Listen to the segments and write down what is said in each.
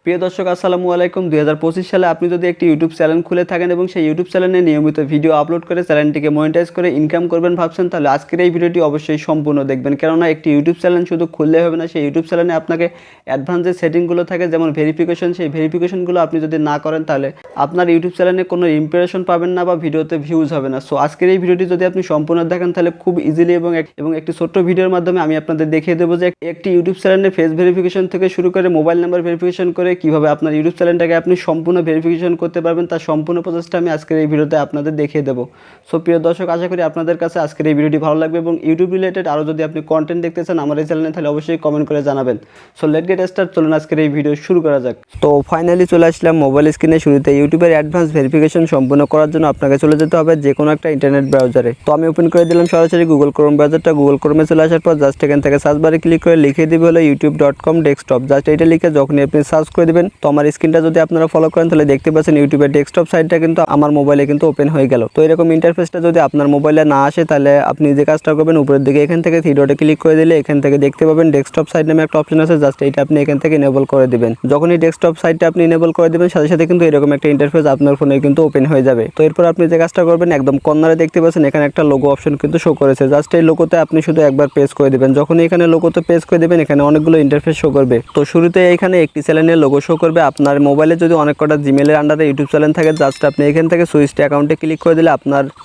প্রিয় দর্শক আসসালামু আলাইকুম। 2025 সালে আপনি যদি একটি ইউটিউব চ্যানেল খুলে থাকেন এবং সেই ইউটিউব চ্যানেলে নিয়মিত ভিডিও আপলোড করে চ্যানেলটিকে মনিটাইজ করে ইনকাম করবেন ভাবছেন, তাহলে আজকের এই ভিডিওটি অবশ্যই সম্পূর্ণ দেখবেন। কেননা একটি ইউটিউব চ্যানেল শুধু খুললে হবে না, সেই ইউটিউব চ্যানেলে আপনাকে অ্যাডভান্স যে সেটিংগুলো থাকে যেমন ভেরিফিকেশন, সেই ভেরিফিকেশনগুলো আপনি যদি না করেন তাহলে আপনার ইউটিউব চ্যানেলে কোনো ইমপ্রেশন পাবেন না বা ভিডিওতে ভিউজ হবে না। সো আজকের এই ভিডিওটি যদি আপনি সম্পূর্ণ দেখেন তাহলে খুব ইজিলি এবং একটি ছোট্ট ভিডিওর মাধ্যমে আমি আপনাদের দেখিয়ে দেবো যে একটি ইউটিউব চ্যানেলে ফেস ভেরিফিকেশন থেকে শুরু করে মোবাইল নাম্বার ভেরিফিকেশন করে কীভাবে আপনার ইউটিউব চ্যানেলটাকে আপনি সম্পূর্ণ ভেরিফিকেশন করতে পারবেন, তার সম্পূর্ণ প্রসেসটা আমি আজকের এই ভিডিওতে আপনাদের দেখিয়ে দেবো। সো প্রিয় দর্শক, আশা করি আপনাদের কাছে আজকের এই ভিডিওটি ভালো লাগবে এবং ইউটিউব রিলেটেড আরও যদি আপনি কন্টেন্ট দেখতে চান আমার এই চ্যানেলে তাহলে অবশ্যই কমেন্ট করে জানাবেন। সো লেট গেট স্টার্ট, চলুন আজকের এই ভিডিও শুরু করা যাক। তো ফাইনালি চলে আসলাম মোবাইল স্ক্রিনে। শুরুতে ইউটিউবের অ্যাডভান্স ভেরিফিকেশন সম্পূর্ণ করার জন্য আপনাকে চলে যেতে হবে যে কোনো একটা ইন্টারনেট ব্রাউজারে। তো আমি ওপেন করে দিলাম সরাসরি গুগল ক্রোম ব্রাউজারটা। গুগল ক্রোমে চলে আসার পর জাস্ট এখান থেকে সার্চ বারে ক্লিক করে লিখে দিবে হলো youtube.com ডেস্কটপ। জাস্ট এটা লিখে যখনই আপনি সার্চ করে দেবেন, তো আমার স্ক্রিনটা যদি আপনারা ফলো করেন তাহলে দেখতে পাচ্ছেন ইউটিউবের ডেস্কটপ সাইটটা কিন্তু আমার মোবাইলে কিন্তু ওপেন হয়ে গেল। তো এরকম ইন্টারফেসটা যদি আপনার মোবাইলে না আসে তাহলে আপনি যে কাজটা করবেন, উপরের দিকে এখান থেকে থ্রি ডটে ক্লিক করে দিলে এখান থেকে দেখতে পাবেন ডেস্কটপ সাইট নামে একটা অপশন আছে। জাস্ট এটা আপনি এখান থেকে এনেবল করে দিবেন। যখনই ডেস্কটপ সাইটটা আপনি এনেবল করে দিবেন সাথে সাথে কিন্তু এরকম একটা ইন্টারফেস আপনার ফোনে কিন্তু ওপেন হয়ে যাবে। তো এরপর আপনি যে কাজটা করবেন, একদম কর্নারে দেখতে পাচ্ছেন এখানে একটা লোগো অপশন কিন্তু শো করেছে। জাস্ট এই লোগোতে আপনি শুধু একবার প্রেস করে দিবেন। যখনই এখানে লোগোতে প্রেস করে দিবেন এখানে অনেকগুলো ইন্টারফেস শো করবে। তো শুরুতে এখানে একটি চ্যানেলের লোগো শো করবে। আপনার মোবাইলে যদি অনেক কটা জিমেলের আন্ডারে ইউটিউব চ্যানেল থাকে, জাস্ট আপনি এখান থেকে সুইচ অ্যাকাউন্টে ক্লিক করে দিলে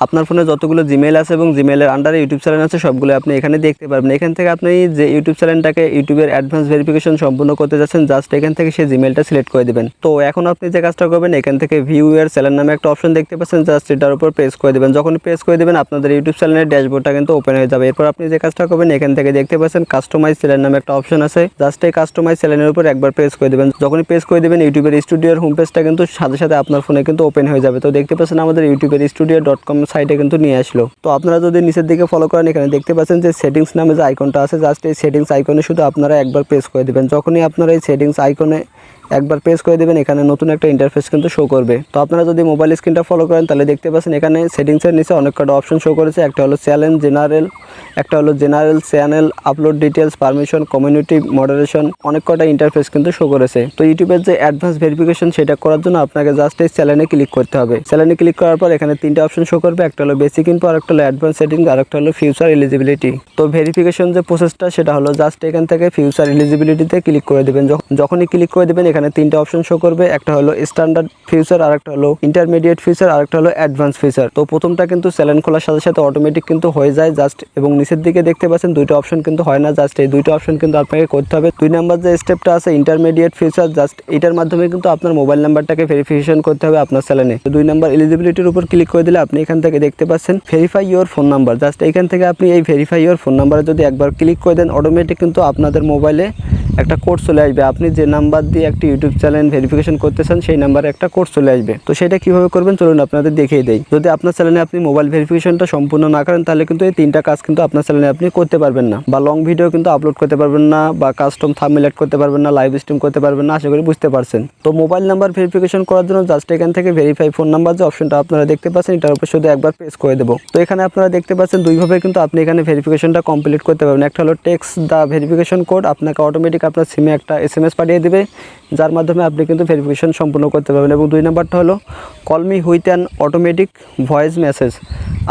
আপনার ফোনে যতগুলো জিমেল আছে এবং জিমেলের আন্ডারে ইউটিউব চ্যানেল আছে সবগুলো আপনি এখানে দেখতে পারবেন। এখান থেকে আপনি যে ইউটিউব চ্যানেলটাকে ইউটিউবের অ্যাডভান্স ভেরিফিকেশন সম্পূর্ণ করতে যাচ্ছেন, জাস্ট এখান থেকে সেই জিমেলটা সিলেক্ট করে দিবেন। তো এখন আপনি যে কাজটা করবেন, এখান থেকে ভিউ ইয়ার চ্যানেল নামে একটা অপশন দেখতে পাচ্ছেন, জাস্ট এটার উপর প্রেস করে দিবেন। যখন প্রেস করে দিবেন আপনাদের ইউটিউব চ্যানেলের ড্যাশবোর্ডটা কিন্তু ওপেন হয়ে যাবে। এরপর আপনি যে কাজটা করবেন, এখান থেকে দেখতে পাচ্ছেন কাস্টমাইজ চ্যানেল নামে একটা অপশন আছে। জাস্ট এই কাস্টমাইজ চ্যানেলের উপর একবার প্রেস করে দিবেন। যখনই প্রেস করে দিবেন ইউটিউবের স্টুডিওর হোম পেজটা কিন্তু সাথে সাথে আপনার ফোনে কিন্তু ওপেন হয়ে যাবে। তো দেখতে পাচ্ছেন আমাদের ইউটিউবের studio.com সাইটে কিন্তু নিয়ে আসলো। তো আপনারা যদি নিচের দিকে ফলো করেন এখানে দেখতে পাচ্ছেন যে সেটিংস নামে যে আইকনটা আছে, জাস্ট এই সেটিংস আইকনে শুধু আপনারা একবার প্রেস করে দিবেন। যখনই আপনারা এই সেটিংস আইকনে একবার প্রেস করে দেবেন এখানে নতুন একটা ইন্টারফেস কিন্তু শো করবে। তো আপনারা যদি মোবাইল স্ক্রিনটা ফলো করেন তাহলে দেখতে পাচ্ছেন এখানে সেটিংসের নিচে অনেক কটা অপশন শো করেছে। একটা হলো চ্যানেল জেনারেল, একটা হলো general channel, upload details, permission, community, moderation, অনেক কটা ইন্টারফেস কিন্তু শো করেছে। তো ইউটিউবের যে অ্যাডভান্স ভেরিফিকেশন সেটা করার জন্য আপনাকে জাস্ট এই চ্যানেলে ক্লিক করতে হবে। চ্যানেলে ক্লিক করার পর এখানে তিনটা অপশন শো করবে। একটা হলো বেসিক ইনফো, আরেকটা হলো অ্যাডভান্স সেটিংস, আরেকটা হলো ফিউচার এলিজিবিলিটি। তো ভেরিফিকেশন যে প্রসেসটা সেটা হলো জাস্ট এখান থেকে ফিউচার এলিজিবিলিটিতে ক্লিক করে দেবেন। যখনই ক্লিক করে দেবেন এখানে তিনটা অপশন শো করবে। একটা হলো স্ট্যান্ডার্ড ফিচার, আরেকটা হলো ইন্টারমিডিয়েট ফিচার, আরেকটা হলো অ্যাডভান্স ফিচার। তো প্রথমটা কিন্তু চ্যানেল খোলার সাথে সাথে অটোমেটিক কিন্তু হয়ে যায় জাস্ট, এবং নিচের দিকে দেখতে পাচ্ছেন দুইটা অপশন কিন্তু হয় না। জাস্ট এই দুইটা অপশন কিন্তু আপনাকে করতে হবে। 2 নাম্বার যে স্টেপটা আছে ইন্টারমিডিয়েট ফিচার, জাস্ট এটার মাধ্যমে কিন্তু আপনার মোবাইল নাম্বারটাকে ভেরিফিকেশন করতে হবে আপনার চ্যানেলে। তো 2 নাম্বার এলিজিবিলিটির উপর ক্লিক করে দিলে আপনি এখান থেকে দেখতে পাচ্ছেন verify your phone number. Just এখান থেকে আপনি এই ভেরিফাই ইওর ফোন নাম্বারে যদি একবার ক্লিক করে দেন অটোমেটিক কিন্তু আপনাদের মোবাইলে একটা কোড চলে আসবে। আপনি যে নাম্বার দিয়ে একটি ইউটিউব চ্যানেল ভেরিফিকেশন করতে চান সেই নাম্বারে একটা কোড চলে আসবে। তো সেটা কিভাবে করবেন চলুন আপনাদের দেখিয়ে দেই। যদি আপনার চ্যানেলে আপনি মোবাইল ভেরিফিকেশনটা সম্পূর্ণ না করেন তাহলে কিন্তু এই তিনটা কাজ কিন্তু আপনার চ্যানেলে আপনি করতে পারবেন না, বা লং ভিডিও কিন্তু আপলোড করতে পারবেন না, বা কাস্টম থাম্বনেল এড করতে পারবেন না, লাইভ স্ট্রিম করতে পারবেন না। আশা করি বুঝতে পারছেন। তো মোবাইল নাম্বার ভেরিফিকেশন করার জন্য জাস্ট এখান থেকে ভেরিফাই ফোন নাম্বার যে অপশনটা আপনারা দেখতে পাচ্ছেন এটার উপর শুধু একবার প্রেস করে দেবো। তো এখানে আপনারা দেখতে পাচ্ছেন দুইভাবে কিন্তু আপনি এখানে ভেরিফিকেশনটা কমপ্লিট করতে পারবেন। একটা হলো টেক্সট দ্য ভেরিফিকেশন কোড, আপনাকে অটোমেটিক আপনার সিমে একটা SMS পাঠিয়ে দেবে যার মাধ্যমে আপনি কিন্তু ভেরিফিকেশন সম্পূর্ণ করতে পারবেন। এবং 2 নাম্বারটা হলো call me with an automatic voice message.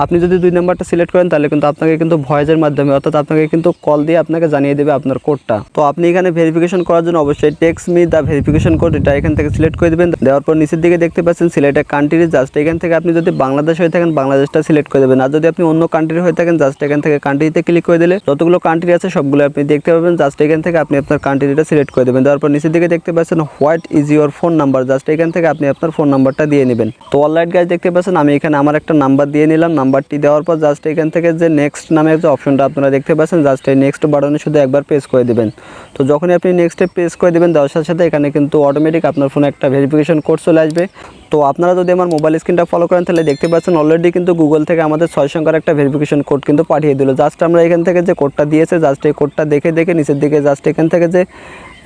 আপনি যদি 2 নাম্বারটা সিলেক্ট করেন তাহলে কিন্তু আপনাকে কিন্তু ভয়েসের মাধ্যমে অর্থাৎ আপনাকে কিন্তু কল দিয়ে আপনাকে জানিয়ে দেবে আপনার কোডটা। তো আপনি এখানে ভেরিফিকেশন করার জন্য অবশ্যই text me the verification code এটা এখান থেকে সিলেক্ট করে দেবেন। দেওয়ার পর নিচের দিকে দেখতে পাচ্ছেন সিলেক্ট কান্ট্রি, জাস্ট এখান থেকে আপনি যদি বাংলাদেশ হয়ে থাকেন বাংলাদেশটা সিলেক্ট করে দেবেন। আর যদি আপনি অন্য কান্ট্রি হয়ে থাকেন জাস্ট এখান থেকে কান্ট্রিতে ক্লিক করে দিলে যতগুলো কান্ট্রি আছে সবগুলো আপনি দেখতে পাবেন। জাস্ট এখান থেকে আপনি আপনার কান্ট্রিটা সিলেক্ট করে দেবেন। দেওয়ার পর নিচের দিকে দেখতে পাচ্ছেন what is your phone number, just এখান থেকে আপনি আপনার ফোন নাম্বারটা দিয়ে নেবেন। তো অলরাইট গাইজ দেখতে পাচ্ছেন আমি এখানে আমার একটা নাম্বার দিয়ে নিলাম। নাম্বারটি দেওয়ার পর জাস্ট এখান থেকে যে নেক্সট নামে যে অপশনটা আপনারা দেখতে পাচ্ছেন জাস্ট এই নেক্সট বাটনে শুধু একবার প্রেস করে দেবেন। তো যখনই আপনি নেক্সটে প্রেস করে দেবেন দেওয়ার সাথে সাথে এখানে কিন্তু অটোমেটিক আপনার ফোনে একটা ভেরিফিকেশন কোড চলে আসবে। তো আপনারা যদি আমার মোবাইল স্ক্রিনটা ফলো করেন তাহলে দেখতে পাচ্ছেন অলরেডি কিন্তু গুগল থেকে আমাদের 6 সংখ্যার একটা ভেরিফিকেশন কোড কিন্তু পাঠিয়ে দিল। জাস্ট আমরা এখান থেকে যে কোডটা দিয়েছে জাস্ট এই কোডটা দেখে নিচের দিকে জাস্ট এখান থেকে যে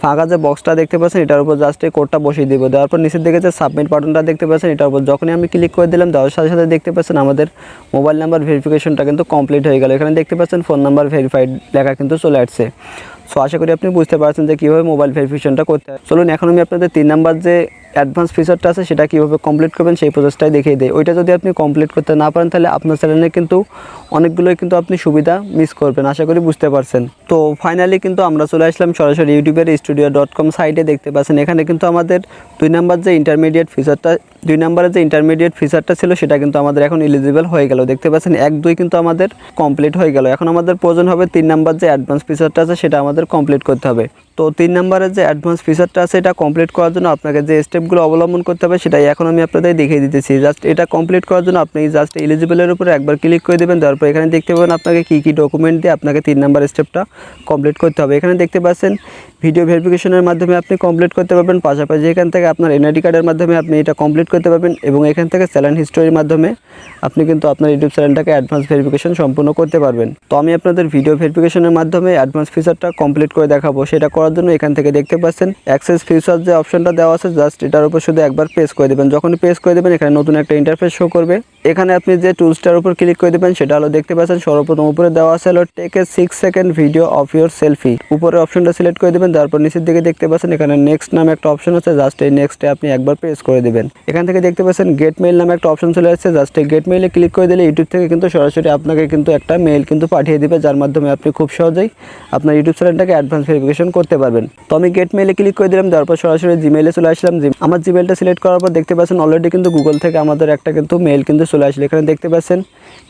ফাঁকা যে বক্সটা দেখতে পাচ্ছেন এটার উপর জাস্ট এই কোডটা বসিয়ে দিব। দেওয়ার পর নিচের দিকে যে সাবমিট বাটনটা দেখতে পাচ্ছেন এটার উপর যখনই আমি ক্লিক করে দিলাম দেওয়ার সাথে সাথে দেখতে পাচ্ছেন আমাদের মোবাইল নাম্বার ভেরিফিকেশনটা কিন্তু কমপ্লিট হয়ে গেল। এখানে দেখতে পাচ্ছেন ফোন নাম্বার ভেরিফাইড লেখা কিন্তু চলে আসছে। সো আশা করি আপনি বুঝতে পারছেন যে কীভাবে মোবাইল ভেরিফিকেশনটা করতে হয়। চলুন এখন আমি আপনাদের 3 নাম্বার যে অ্যাডভান্স ফিচারটা আছে সেটা কীভাবে কমপ্লিট করবেন সেই প্রসেসটাই দেখিয়ে দিই। ওইটা যদি আপনি কমপ্লিট করতে না পারেন তাহলে আপনার চ্যানেলে কিন্তু অনেকগুলোই কিন্তু আপনি সুবিধা মিস করবেন, আশা করি বুঝতে পারছেন। তো ফাইনালি কিন্তু আমরা চলে আসলাম সরাসরি ইউটিউবের studio.com সাইটে। দেখতে পাচ্ছেন এখানে কিন্তু আমাদের 2 নাম্বার যে ইন্টারমিডিয়েট ফিচারটা 2 নাম্বারের যে ইন্টারমিডিয়েট ফিচারটা ছিল সেটা কিন্তু আমাদের এখন এলিজিবল হয়ে গেল। দেখতে পাচ্ছেন 1, 2 কিন্তু আমাদের কমপ্লিট হয়ে গেল। এখন আমাদের প্রয়োজন হবে 3 নাম্বার যে অ্যাডভান্স ফিচারটা আছে সেটা আমাদের কমপ্লিট করতে হবে। তো 3 নাম্বারের যে অ্যাডভান্স ফিচারটা আছে এটা কমপ্লিট করার জন্য আপনাকে যে স্টেপগুলো অবলম্বন করতে হবে সেটাই এখন আমি আপনাদের দেখিয়ে দিতেছি। জাস্ট এটা কমপ্লিট করার জন্য আপনি জাস্ট এলিজিবলের উপরে একবার ক্লিক করে দেবেন। তারপর এখানে দেখতে পাবেন আপনাকে কী কী ডকুমেন্ট দিয়ে আপনাকে 3 নাম্বার স্টেপটা কমপ্লিট করতে হবে। এখানে দেখতে পাচ্ছেন ভিডিও ভেরিফিকেশনের মাধ্যমে আপনি কমপ্লিট করতে পারবেন, পাশাপাশি এখান থেকে আপনার এনআইডি কার্ডের মাধ্যমে আপনি এটা কমপ্লিট করতে পারবেন এবং এখান থেকে চ্যানেল হিস্টোরির মাধ্যমে আপনি কিন্তু আপনার ইউটিউব চ্যানেলটাকে অ্যাডভান্স ভেরিফিকেশন সম্পূর্ণ করতে পারবেন। তো আমি আপনাদের ভিডিও ভেরিফিকেশনের মাধ্যমে অ্যাডভান্স ফিচারটা কমপ্লিট করে দেখাবো। সেটা করার জন্য এখান থেকে দেখতে পাচ্ছেন অ্যাক্সেস ফিচার যে অপশনটা দেওয়া আছে, জাস্ট এটার উপর শুধু একবার প্রেস করে দেবেন। যখনই প্রেস করে দেবেন এখানে নতুন একটা ইন্টারফেস শো করবে। এখানে আপনি যে টুলসটার উপর ক্লিক করে দেবেন সেটা হলো দেখতে পাচ্ছেন সর্বপ্রথম উপরে দেওয়া আছে হলো take a 6 second video of your selfie. উপরের অপশনটা সিলেক্ট করে দেবেন। তারপর নিচের দিকে দেখতে পাচ্ছেন এখানে নেক্সট নামে একটা অপশন আছে, জাস্ট এই নেক্সটে আপনি একবার প্রেস করে দেবেন। এখান থেকে দেখতে পাচ্ছেন গেট মেইল নামে একটা অপশন চলে আসছে, জাস্ট এই গেট মেইলে ক্লিক করে দিলে ইউটিউব থেকে কিন্তু সরাসরি আপনাকে কিন্তু একটা মেইল কিন্তু পাঠিয়ে দিবে, যার মাধ্যমে আপনি খুব সহজেই আপনার ইউটিউব চ্যানেলটাকে অ্যাডভান্স ভেরিফিকেশন করতে পারবেন। তো আমি গেট মেইলে ক্লিক করে দিলাম। তারপর সরাসরি জিমেইলে চলে আসলাম। আমার জিমেইলটা সিলেক্ট করার পর দেখতে পাচ্ছেন অলরেডি কিন্তু গুগল থেকে আমাদের একটা কিন্তু মেইল কিন্তু চলে আসলে। এখানে দেখতে পাচ্ছেন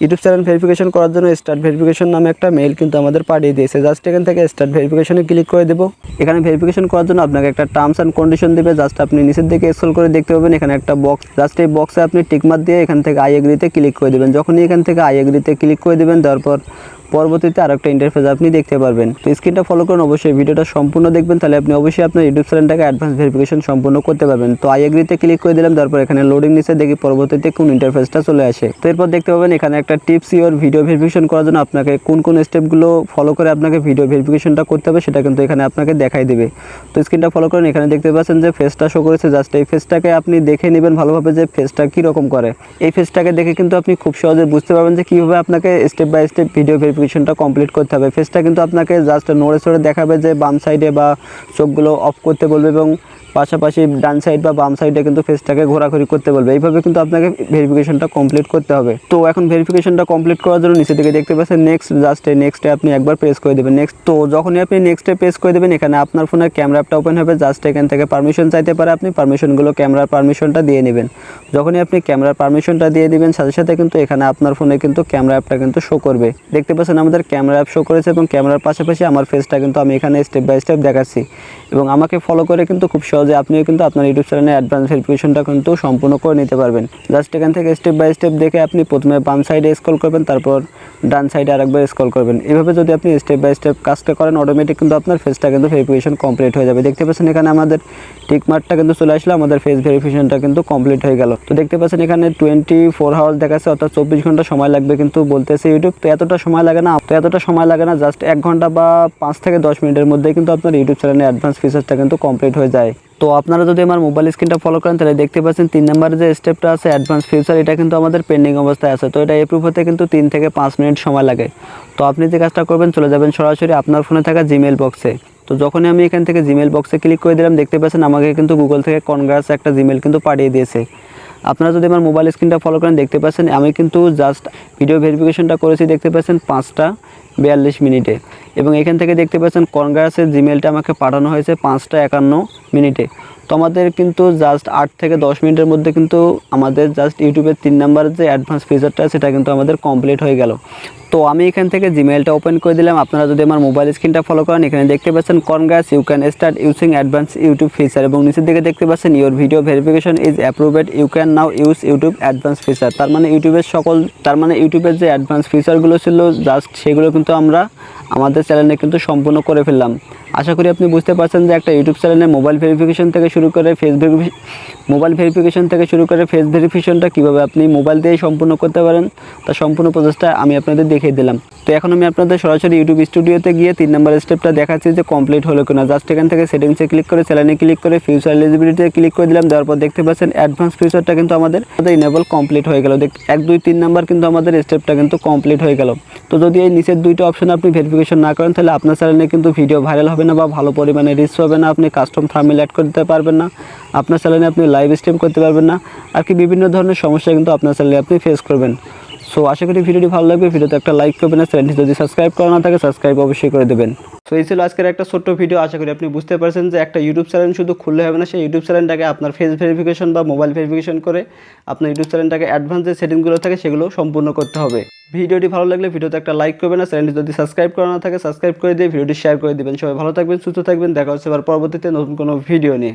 ইউটিউব চ্যানেল ভেরিফিকেশন করার জন্য স্টার্ট ভেরিফিকেশন নামে একটা মেইল কিন্তু আমাদের পাঠিয়ে দিয়েছে। জাস্ট এখান থেকে স্টার্ট ভেরিফিকেশনে ক্লিক করে দেবো। এখানে ভেরিফিকেশন করার জন্য আপনাকে একটা টার্মস অ্যান্ড কন্ডিশন দিবে। জাস্ট আপনি নিচের দিকে স্ক্রল করে দেখতে পাবেন এখানে একটা বক্স, জাস্ট এই বক্সে আপনি টিকমার্ক দিয়ে এখান থেকে আই এগ্রিতে ক্লিক করে দেবেন। যখনই এখান থেকে আই এগ্রিতে ক্লিক করে দেবেন তারপর পরবর্তীতে আরেকটা ইন্টারফেস আপনি দেখতে পারবেন। তো স্ক্রিনটা ফলো করুন, অবশ্যই ভিডিওটা সম্পূর্ণ দেখবেন, তাহলে আপনি অবশ্যই আপনার ইউটিউব চ্যানেলটাকে অ্যাডভান্স ভেরিফিকেশন সম্পূর্ণ করতে পারবেন। তো আই এগ্রিতে ক্লিক করে দিলাম। তারপর এখানে লোডিং নিচে দেখি পরবর্তীতে কোন ইন্টারফেসটা চলে আসে। তো এরপর দেখতে পাবেন এখানে একটা টিপস ইওর ভিডিও ভেরিফিকেশন করার জন্য আপনাকে কোন কোন স্টেপগুলো ফলো করে আপনাকে ভিডিও ভেরিফিকেশনটা করতে হবে সেটা কিন্তু এখানে আপনাকে দেখাই দেবে। তো স্ক্রিনটা ফলো করেন, এখানে দেখতে পাচ্ছেন যে ফেসটা শো করেছে। জাস্ট এই ফেসটাকে আপনি দেখে নেবেন ভালোভাবে যে ফেসটা কীরকম করে। এই ফেসটাকে দেখে কিন্তু আপনি খুব সহজে বুঝতে পারবেন যে কীভাবে আপনাকে স্টেপ বাই স্টেপ ভিডিও ভেরিফিকেশনটা কমপ্লিট করতে হবে। ফেসটা কিন্তু আপনাকে জাস্ট নড়ে চড়ে দেখাবে যে বাম সাইডে বা চোখগুলো অফ করতে বলবে এবং পাশাপাশি ডান সাইড বা বাম সাইডে কিন্তু ফেসটাকে ঘোরাঘুরি করতে বলবে। এইভাবে কিন্তু আপনাকে ভেরিফিকেশনটা কমপ্লিট করতে হবে। তো এখন ভেরিফিকেশনটা কমপ্লিট করার জন্য নিচে দিকে দেখতে পাচ্ছেন নেক্সট, জাস্ট এই নেক্সটে আপনি একবার প্রেস করে দেবেন। নেক্সট, তো যখনই আপনি নেক্সটে প্রেস করে দেবেন এখানে আপনার ফোনের ক্যামেরা অ্যাপটা ওপেন হবে। জাস্ট এখান থেকে পারমিশন চাইতে পারে, আপনি পারমিশনগুলো ক্যামেরার পারমিশনটা দিয়ে নেবেন। যখনই আপনি ক্যামেরার পারমিশনটা দিয়ে দিবেন সাথে সাথে কিন্তু এখানে আপনার ফোনে কিন্তু ক্যামেরা অ্যাপটা কিন্তু শো করবে। দেখতে পাচ্ছেন আমাদের ক্যামেরা অ্যাপ শো করেছে এবং ক্যামেরার পাশাপাশি আমার ফেসটা কিন্তু আমি এখানে স্টেপ বাই স্টেপ দেখাচ্ছি এবং আমাকে ফলো করে কিন্তু খুব সহজে আপনিও কিন্তু আপনার ইউটিউব চ্যানেলে অ্যাডভান্স ভেরিফিকেশনটা কিন্তু সম্পূর্ণ করে নিতে পারবেন। জাস্ট এখান থেকে স্টেপ বাই স্টেপ দেখে আপনি প্রথমে বাম সাইডে স্ক্রল করবেন, তারপর ডান সাইডে আরেকবার স্ক্রল করবেন। এভাবে যদি আপনি স্টেপ বাই স্টেপ কাজটা করেন অটোমেটিক কিন্তু আপনার ফেসটা কিন্তু ভেরিফিকেশন কমপ্লিট হয়ে যাবে। দেখতে পাচ্ছেন এখানে আমাদের টিক মার্কটা কিন্তু চলে আসলো, আমাদের ফেস ভেরিফিকেশনটা কিন্তু কমপ্লিট হয়ে গেল। তো দেখতে পাচ্ছেন এখানে 24 আওয়ার্স দেখাচ্ছে, অর্থাৎ 24 ঘন্টা সময় লাগবে কিন্তু বলতেছে ইউটিউব। তো এতটা সময় লাগে না, জাস্ট 1 ঘন্টা বা 5 থেকে 10 মিনিটের মধ্যে কিন্তু আপনার ইউটিউব চ্যানেলে অ্যাডভান্স ফিচারটা কিন্তু কমপ্লিট হয়ে যায়। তো আপনারা যদি আমার মোবাইল স্ক্রিনটা ফলো করেন তাহলে দেখতে পাচ্ছেন 3 নম্বরের যে স্টেপটা আছে অ্যাডভান্স ফিচার, এটা কিন্তু আমাদের পেন্ডিং অবস্থায় আছে। তো এটা অ্যাপ্রুভ হতে কিন্তু 3 থেকে 5 মিনিট সময় লাগে। তো আপনি যে কাজটা করবেন, চলে যাবেন সরাসরি আপনার ফোনে থাকা জিমেইল বক্সে। তো যখনই আমি এখান থেকে জিমেইল বক্সে ক্লিক করে দিলাম দেখতে পাচ্ছেন আমাকে কিন্তু গুগল থেকে কনগ্রাটস একটা জিমেইল কিন্তু পাঠিয়ে দিয়েছে। আপনারা যদি আমার মোবাইল স্ক্রিনটা ফলো করেন দেখতে পাচ্ছেন আমি কিন্তু জাস্ট ভিডিও ভেরিফিকেশনটা করেছি, দেখতে পাচ্ছেন 5টা 42 মিনিটে এবং এখান থেকে দেখতে পাচ্ছেন কনগ্রাটসের জিমেইলটা আমাকে পাঠানো হয়েছে 5টা 51 মিনিটে। তো আমাদের কিন্তু জাস্ট 8 থেকে 10 মিনিটের মধ্যে কিন্তু আমাদের জাস্ট ইউটিউবের 3 নম্বরের যে অ্যাডভান্স ফিচারটা সেটা কিন্তু আমাদের কমপ্লিট হয়ে গেল। তো আমি এখান থেকে জিমেইলটা ওপেন করে দিলাম। আপনারা যদি আমার মোবাইল স্ক্রিনটা ফলো করেন এখানে দেখতে পাচ্ছেন congrats you can start using advance YouTube feature এবং নিচের দিকে দেখতে পাচ্ছেন your video verification is approved, you can now use YouTube advance feature. তার মানে ইউটিউবের যে অ্যাডভান্স ফিচারগুলো ছিল জাস্ট সেগুলো কিন্তু আমরা আমাদের চ্যানেলে কিন্তু সম্পূর্ণ করে ফেললাম। আশা করি আপনি বুঝতে পারছেন যে একটা ইউটিউব চ্যানেলে মোবাইল ভেরিফিকেশন থেকে শুরু করে ফেস ভেরিফিকেশনটা কীভাবে আপনি মোবাইল দিয়েই সম্পূর্ণ করতে পারেন, তার সম্পূর্ণ প্রসেসটা আমি আপনাদের দেখিয়ে দিলাম। তো এখন আমি আপনাদের সরাসরি ইউটিউব স্টুডিওতে গিয়ে 3 নম্বর স্টেপটা দেখাচ্ছি যে কমপ্লিট হলো কিনা। জাস্ট এখান থেকে সেটিংসে ক্লিক করে চ্যানেলে ক্লিক করে ফিউচার এলিজিবিলিটিতে ক্লিক করে দিলাম। দেওয়ার পর দেখতে পাচ্ছেন অ্যাডভান্স ফিউচারটা কিন্তু আমাদের ইনেবল কমপ্লিট হয়ে গেল। 1 2 3 নাম্বার কিন্তু আমাদের স্টেপটা কিন্তু কমপ্লিট হয়ে গেল। তো যদি এই নিচের 2টা অপশন আপনি ভেরিফিকেশন না করেন তাহলে আপনার চ্যানেলে কিন্তু ভিডিও ভাইরাল হবে না বা ভালো পরিমাণে রিচ হবে না, আপনি কাস্টম থাম্বনেল অ্যাড করতে পারবেন না, আপনার চ্যানেলে আপনি লাইভ স্ট্রিম করতে পারবেন না, আর কি বিভিন্ন ধরনের সমস্যা কিন্তু আপনার চ্যানেলে আপনি ফেস করবেন। সো আশা করি ভিডিওটি ভালো লাগবে। ভিডিওতে একটা লাইক করবেন, আর চ্যানেলটি যদি সাবস্ক্রাইব করা না থাকে সাবস্ক্রাইব অবশ্যই করে দেবেন। সো এই ছিল আজকের একটা ছোট্ট ভিডিও। আশা করি আপনি বুঝতে পারছেন যে একটা ইউটিউব চ্যানেল শুধু খুললে হবে না, সেই ইউটিউব চ্যানেলটাকে আপনার ফেস ভেরিফিকেশন বা মোবাইল ভেরিফিকেশন করে আপনার ইউটিউব চ্যানেলটাকে অ্যাডভান্স যে সেটিংগুলো থাকে সেগুলো সম্পূর্ণ করতে হবে। ভিডিওটি ভালো লাগলে ভিডিওতে একটা লাইক করবেন, আর চ্যানেলটি যদি সাবস্ক্রাইব করা না থাকে সাবস্ক্রাইব করে দিয়ে ভিডিওটি শেয়ার করে দেবেন। সবাই ভালো থাকবেন, সুস্থ থাকবেন। দেখা হচ্ছে আবার পরবর্তীতে নতুন কোনো ভিডিও নিয়ে।